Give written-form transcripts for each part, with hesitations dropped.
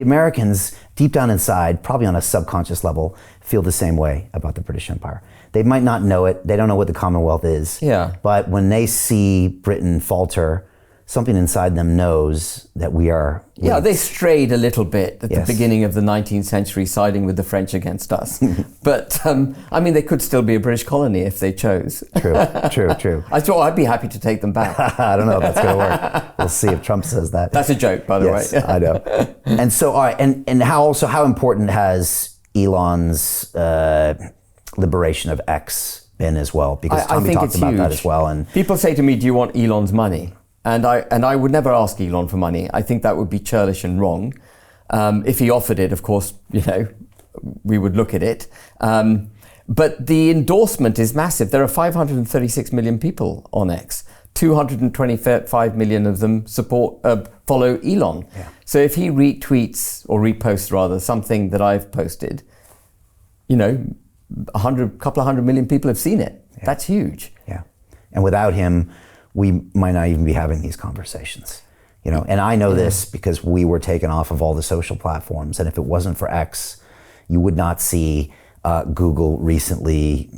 Americans, deep down inside, probably on a subconscious level, feel the same way about the British Empire. They might not know it, they don't know what the Commonwealth is, but when they see Britain falter, something inside them knows that we are... Yeah, they strayed a little bit at the beginning of the 19th century, siding with the French against us. But, I mean, they could still be a British colony if they chose. True. I thought I'd be happy to take them back. I don't know if that's going to work. We'll see if Trump says that. That's a joke, by the way. Yes, I know. And so, all right, and how important has Elon's liberation of X been as well? Because Tommy talked about that as well. And people say to me, do you want Elon's money? And I would never ask Elon for money. I think that would be churlish and wrong. If he offered it, of course, we would look at it. But the endorsement is massive. There are 536 million people on X. 225 million of them follow Elon. Yeah. So if he retweets or reposts rather something that I've posted, couple of hundred million people have seen it. Yeah. That's huge. Yeah. And without him, we might not even be having these conversations, and I know this because we were taken off of all the social platforms. And if it wasn't for X, you would not see Google recently,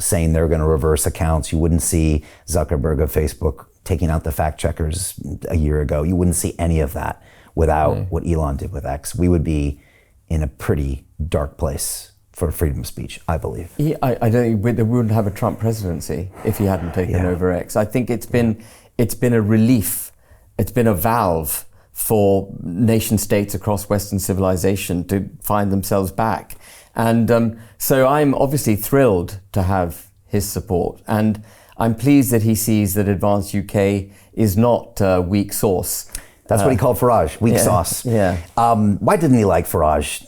saying they're going to reverse accounts. You wouldn't see Zuckerberg of Facebook taking out the fact checkers a year ago. You wouldn't see any of that without what Elon did with X. We would be in a pretty dark place for freedom of speech, I believe. I don't think we wouldn't have a Trump presidency if he hadn't taken over X. I think it's been a relief. It's been a valve for nation states across Western civilization to find themselves back. And so I'm obviously thrilled to have his support. And I'm pleased that he sees that Advanced UK is not weak sauce. That's what he called Farage, weak sauce. Yeah. Why didn't he like Farage?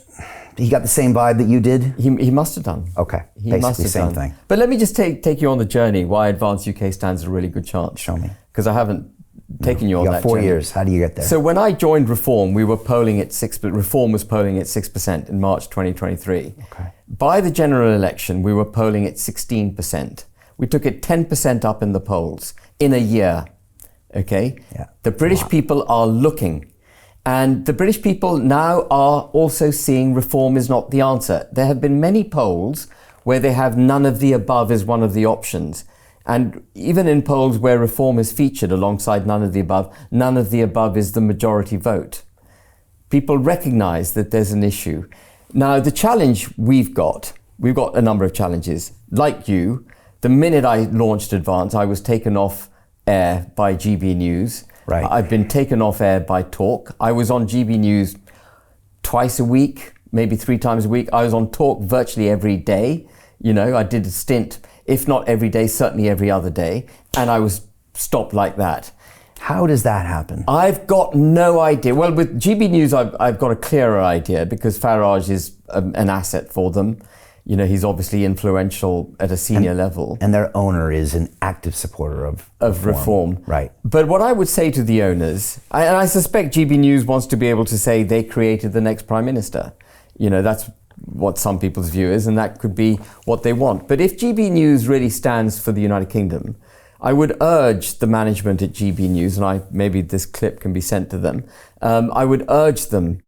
He got the same vibe that you did? He must have done. Okay, basically the same thing. But let me just take you on the journey why Advanced UK stands a really good chance. Show me. Because I haven't taken you on that journey. You got 4 years. How do you get there? So when I joined Reform, we were polling at 6%. Reform was polling at 6% in March 2023. Okay. By the general election, we were polling at 16%. We took it 10% up in the polls in a year. Okay? Yeah. The British people are looking. And the British people now are also seeing Reform is not the answer. There have been many polls where they have none of the above as one of the options. And even in polls where Reform is featured alongside none of the above is the majority vote. People recognize that there's an issue. Now, the challenge we've got a number of challenges. Like you, the minute I launched Advance, I was taken off air by GB News. Right. I've been taken off air by Talk. I was on GB News twice a week, maybe 3 times a week. I was on Talk virtually every day. I did a stint, if not every day, certainly every other day. And I was stopped like that. How does that happen? I've got no idea. Well, with GB News, I've got a clearer idea because Farage is an asset for them. He's obviously influential at a senior level. And their owner is an active supporter of reform. Right. But what I would say to the owners, and I suspect GB News wants to be able to say they created the next Prime Minister. That's what some people's view is, and that could be what they want. But if GB News really stands for the United Kingdom, I would urge the management at GB News, and maybe this clip can be sent to them, I would urge them.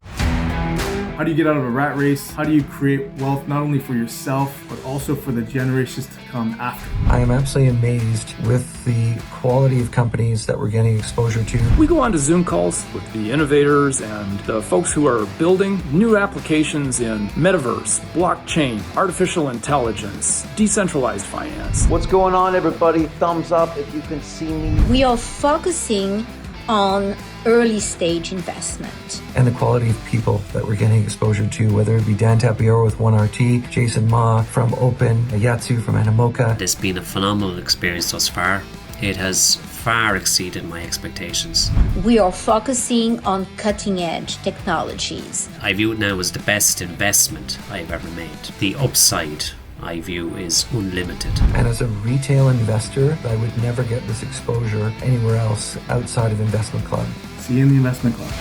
How do you get out of a rat race? How do you create wealth not only for yourself, but also for the generations to come after? I am absolutely amazed with the quality of companies that we're getting exposure to. We go on to Zoom calls with the innovators and the folks who are building new applications in metaverse, blockchain, artificial intelligence, decentralized finance. What's going on, everybody? Thumbs up if you can see me. We are focusing on early stage investment. And the quality of people that we're getting exposure to, whether it be Dan Tapiero with 1RT, Jason Ma from Open, Yatsu from Animoca. It's been a phenomenal experience thus far. It has far exceeded my expectations. We are focusing on cutting edge technologies. I view it now as the best investment I've ever made. The upside I view is unlimited. And as a retail investor, I would never get this exposure anywhere else outside of Investment Club. See you in the Investment Club.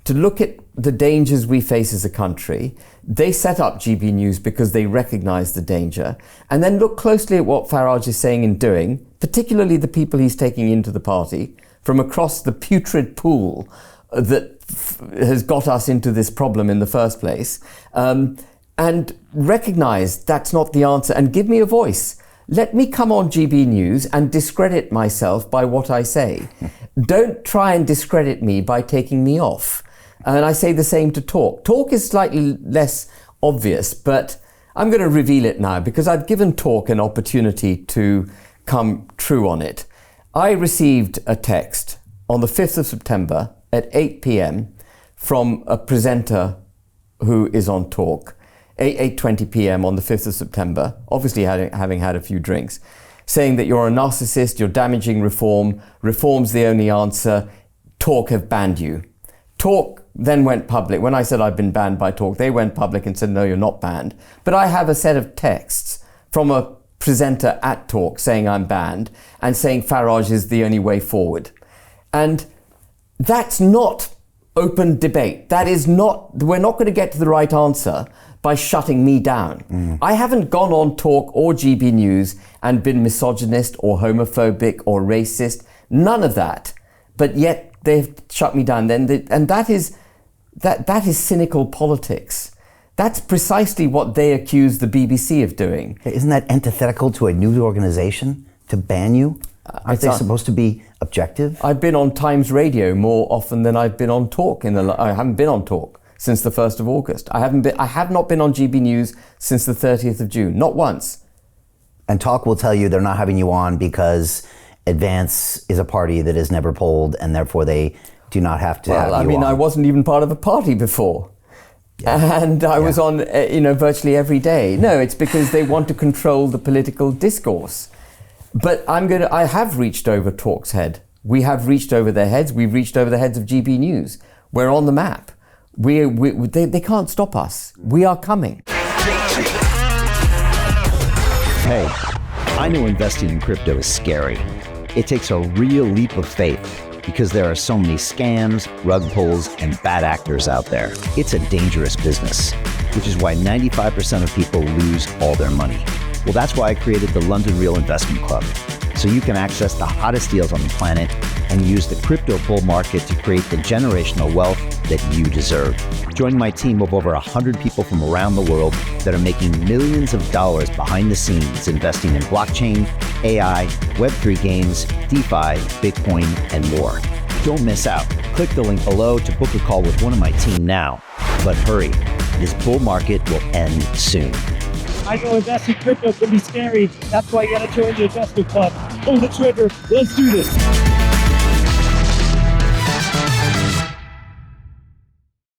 To look at the dangers we face as a country, they set up GB News because they recognize the danger, and then look closely at what Farage is saying and doing, particularly the people he's taking into the party from across the putrid pool that has got us into this problem in the first place, and recognize that's not the answer and give me a voice. Let me come on GB News and discredit myself by what I say. Don't try and discredit me by taking me off. And I say the same to Talk. Talk is slightly less obvious, but I'm going to reveal it now because I've given Talk an opportunity to come true on it. I received a text on the 5th of September at 8 p.m. from a presenter who is on Talk, 8:20 p.m. on the 5th of September, obviously having had a few drinks, saying that you're a narcissist, you're damaging reform, reform's the only answer, Talk have banned you. Talk then went public. When I said I've been banned by Talk, they went public and said, no, you're not banned. But I have a set of texts from a presenter at Talk saying I'm banned and saying Farage is the only way forward. And that's not open debate. That is not, we're not going to get to the right answer by shutting me down. I haven't gone on Talk or GB News and been misogynist or homophobic or racist, none of that. But yet they've shut me down. And that is cynical politics. That's precisely what they accuse the BBC of doing. Isn't that antithetical to a news organization to ban you? Aren't they supposed to be objective? I've been on Times Radio more often than I've been on Talk. I haven't been on Talk since the 1st of August. I have not been on GB News since the 30th of June, not once. And Talk will tell you they're not having you on because Advance is a party that is never polled and therefore they do not have to have you on. I wasn't even part of a party before. Yeah. And I was on, virtually every day. No, it's because they want to control the political discourse. But I have reached over Talk's head. We have reached over their heads. We've reached over the heads of GB News. We're on the map. They can't stop us. We are coming. Hey, I know investing in crypto is scary. It takes a real leap of faith because there are so many scams, rug pulls, and bad actors out there. It's a dangerous business, which is why 95% of people lose all their money. Well, that's why I created the London Real Investment Club, so you can access the hottest deals on the planet and use the crypto bull market to create the generational wealth that you deserve. Join my team of over 100 people from around the world that are making millions of dollars behind the scenes investing in blockchain, AI, Web3 games, DeFi, Bitcoin, and more. Don't miss out. Click the link below to book a call with one of my team now. But hurry, this bull market will end soon. I know investing in crypto can be scary. That's why you gotta join the investment club. Pull the trigger. Let's do this.